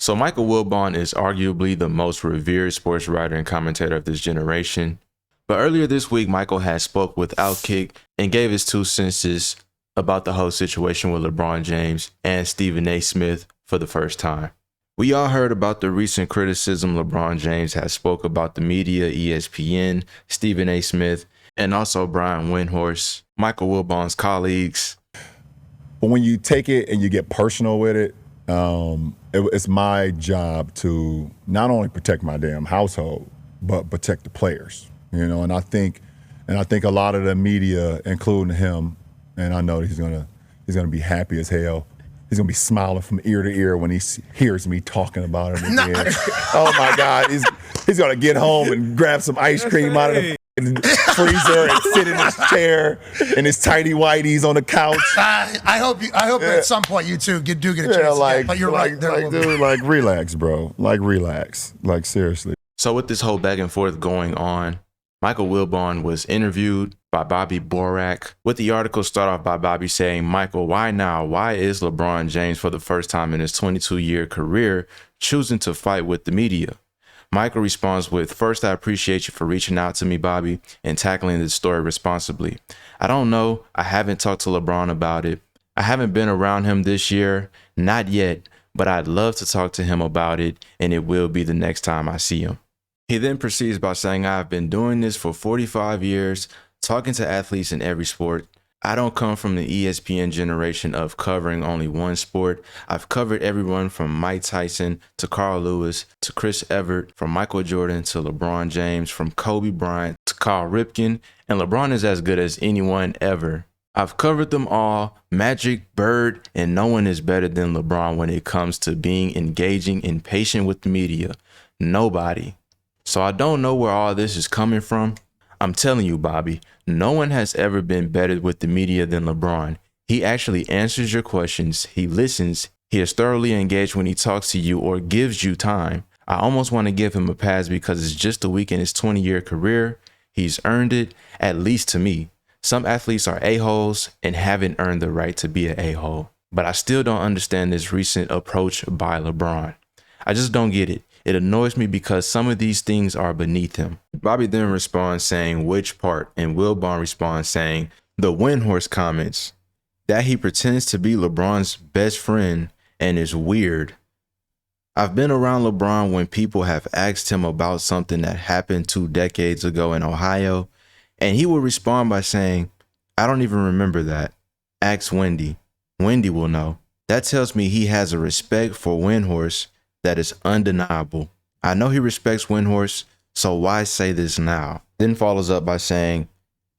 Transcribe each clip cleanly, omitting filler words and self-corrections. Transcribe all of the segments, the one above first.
So Michael Wilbon is arguably the most revered sports writer and commentator of this generation. But earlier this week, Michael had spoke with Outkick and gave his 2 cents about the whole situation with LeBron James and Stephen A. Smith for the first time. We all heard about the recent criticism LeBron James has spoke about the media, ESPN, Stephen A. Smith, and also Brain Windhorst, Michael Wilbon's colleagues. But when you take it and you get personal with it, it's my job to not only protect my damn household, but protect the players. You know, and I think a lot of the media, including him, and I know he's gonna be happy as hell. He's gonna be smiling from ear to ear when he hears me talking about it again. Oh my God, he's gonna get home and grab some ice cream out of the freezer and sit in his chair and his tighty whities on the couch. I hope at some point you two do get a chance. But you're right. Dude, relax, bro. Relax. Seriously. So with this whole back and forth going on, Michael Wilbon was interviewed by Bobby Borak, with the article start off by Bobby saying, "Michael, why now? Why is LeBron James, for the first time in his 22-year career, choosing to fight with the media?" Michael responds with, "First, I appreciate you for reaching out to me, Bobby, and tackling this story responsibly. I don't know. I haven't talked to LeBron about it. I haven't been around him this year, not yet, but I'd love to talk to him about it, and it will be the next time I see him." He then proceeds by saying, "I've been doing this for 45 years, talking to athletes in every sport. I don't come from the ESPN generation of covering only one sport. I've covered everyone from Mike Tyson to Carl Lewis to Chris Evert, from Michael Jordan to LeBron James, from Kobe Bryant to Carl Ripken, and LeBron is as good as anyone ever. I've covered them all, Magic, Bird, and no one is better than LeBron when it comes to being engaging and patient with the media. Nobody. So I don't know where all this is coming from. I'm telling you, Bobby, no one has ever been better with the media than LeBron. He actually answers your questions. He listens. He is thoroughly engaged when he talks to you or gives you time. I almost want to give him a pass because it's just a week in his 20-year career. He's earned it, at least to me. Some athletes are a-holes and haven't earned the right to be an a-hole. But I still don't understand this recent approach by LeBron. I just don't get it. It annoys me because some of these things are beneath him." Bobby then responds saying, "Which part?" And Wilbon responds saying, "The Windhorst comments, that he pretends to be LeBron's best friend and is weird. I've been around LeBron when people have asked him about something that happened 2 decades ago in Ohio, and he will respond by saying, 'I don't even remember that. Ask Wendy. Wendy will know.' That tells me he has a respect for Windhorst that is undeniable. I know he respects Windhorst, so why say this now?" Then follows up by saying,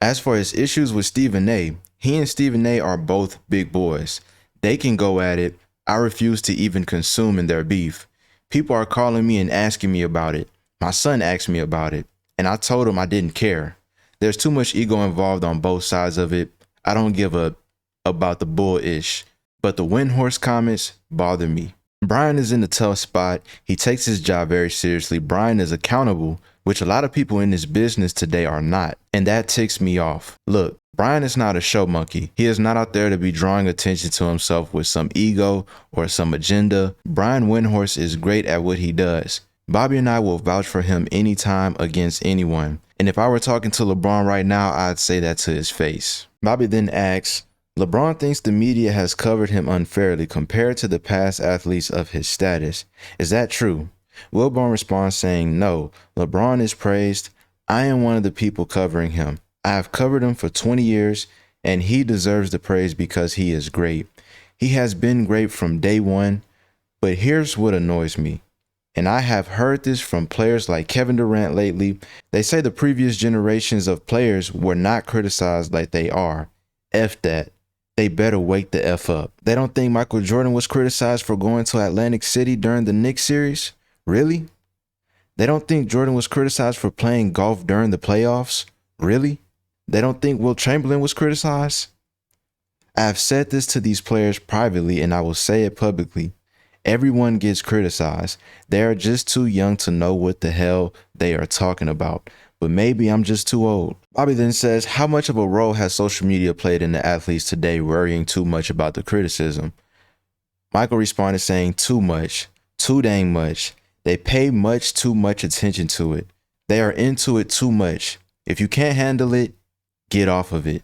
"As for his issues with Stephen A, he and Stephen A are both big boys. They can go at it. I refuse to even consume in their beef. People are calling me and asking me about it. My son asked me about it, and I told him I didn't care. There's too much ego involved on both sides of it. I don't give a about the bullish, but the Windhorst comments bother me. Brian is in a tough spot. He takes his job very seriously. Brian is accountable, which a lot of people in this business today are not, and that ticks me off. Look, Brian is not a show monkey. He is not out there to be drawing attention to himself with some ego or some agenda. Brian Windhorst is great at what he does. Bobby and I will vouch for him anytime against anyone. And if I were talking to LeBron right now, I'd say that to his face." Bobby then asks, "LeBron thinks the media has covered him unfairly compared to the past athletes of his status. Is that true?" Wilbon responds saying, "No, LeBron is praised. I am one of the people covering him. I have covered him for 20 years, and he deserves the praise because he is great. He has been great from day one, but here's what annoys me. And I have heard this from players like Kevin Durant lately. They say the previous generations of players were not criticized like they are. F that. They better wake the F up. They don't think Michael Jordan was criticized for going to Atlantic City during the Knicks series? Really? They don't think Jordan was criticized for playing golf during the playoffs? Really? They don't think Wilt Chamberlain was criticized? I have said this to these players privately, and I will say it publicly. Everyone gets criticized. They are just too young to know what the hell they are talking about. But maybe I'm just too old." Bobby then says, "How much of a role has social media played in the athletes today worrying too much about the criticism?" Michael responded saying, "Too much. Too dang much. They pay much too much attention to it. They are into it too much. If you can't handle it, get off of it.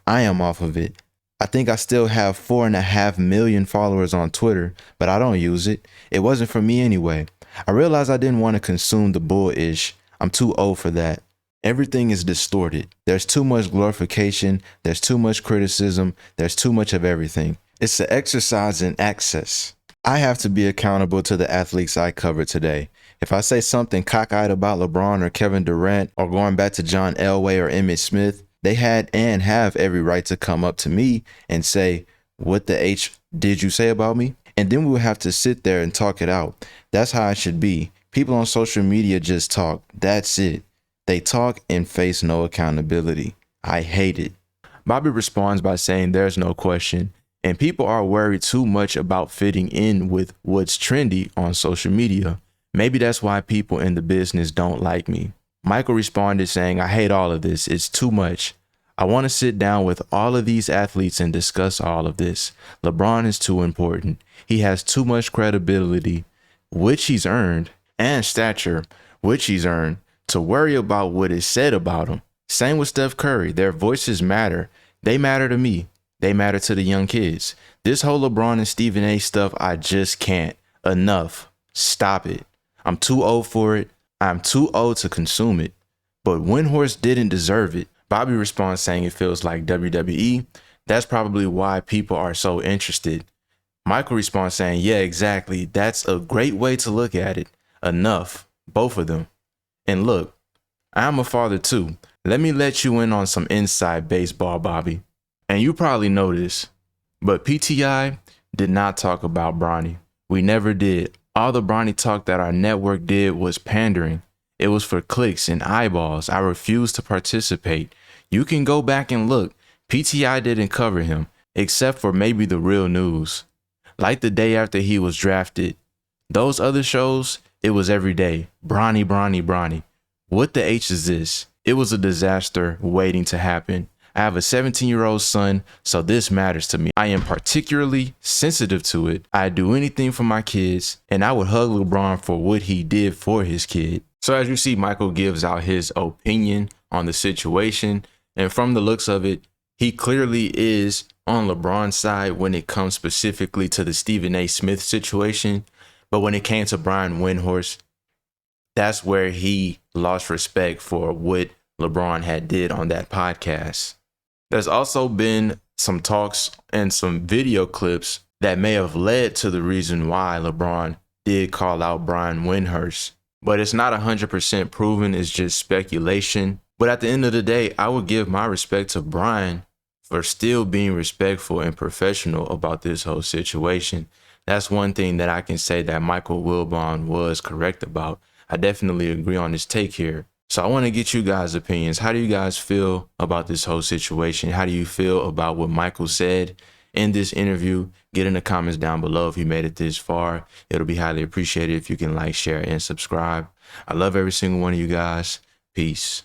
I am off of it. I think I still have 4.5 million followers on Twitter, but I don't use it. It wasn't for me anyway. I realized I didn't want to consume the bull-ish. I'm too old for that. Everything is distorted. There's too much glorification. There's too much criticism. There's too much of everything. It's the exercise in access. I have to be accountable to the athletes I cover today. If I say something cockeyed about LeBron or Kevin Durant, or going back to John Elway or Emmitt Smith, they had and have every right to come up to me and say, "What the H did you say about me?" And then we would have to sit there and talk it out. That's how it should be. People on social media just talk. That's it. They talk and face no accountability. I hate it. Bobby responds by saying there's no question, and people are worried too much about fitting in with what's trendy on social media. Maybe that's why people in the business don't like me. Michael responded saying, I hate all of this. It's too much. I want to sit down with all of these athletes and discuss all of this. LeBron is too important. He has too much credibility, which he's earned, and stature, which he's earned, to worry about what is said about him. Same with Steph Curry. Their voices matter. They matter to me. They matter to the young kids. This whole LeBron and Stephen A stuff, I just can't. Enough. Stop it. I'm too old for it. I'm too old to consume it. But Windhorst didn't deserve it. Bobby responds saying it feels like WWE. That's probably why people are so interested. Michael responds saying, yeah, exactly. That's a great way to look at it. Enough. Both of them. And look, I'm a father too. Let me let you in on some inside baseball, Bobby. And you probably know this, but PTI did not talk about Bronny. We never did. All the Bronny talk that our network did was pandering. It was for clicks and eyeballs. I refused to participate. You can go back and look. PTI didn't cover him, except for maybe the real news. Like the day after he was drafted. Those other shows, it was every day. Bronny, Bronny, Bronny. What the H is this? It was a disaster waiting to happen. I have a 17-year-old son, so this matters to me. I am particularly sensitive to it. I'd do anything for my kids, and I would hug LeBron for what he did for his kid. So as you see, Michael gives out his opinion on the situation, and from the looks of it, he clearly is on LeBron's side when it comes specifically to the Stephen A. Smith situation. But when it came to Brain Windhorst, that's where he lost respect for what LeBron had did on that podcast. There's also been some talks and some video clips that may have led to the reason why LeBron did call out Brain Windhorst. But it's not 100% proven, it's just speculation. But at the end of the day, I would give my respect to Brain for still being respectful and professional about this whole situation. That's one thing that I can say that Michael Wilbon was correct about. I definitely agree on his take here. So I want to get you guys' opinions. How do you guys feel about this whole situation? How do you feel about what Michael said in this interview? Get in the comments down below if you made it this far. It'll be highly appreciated if you can like, share, and subscribe. I love every single one of you guys. Peace.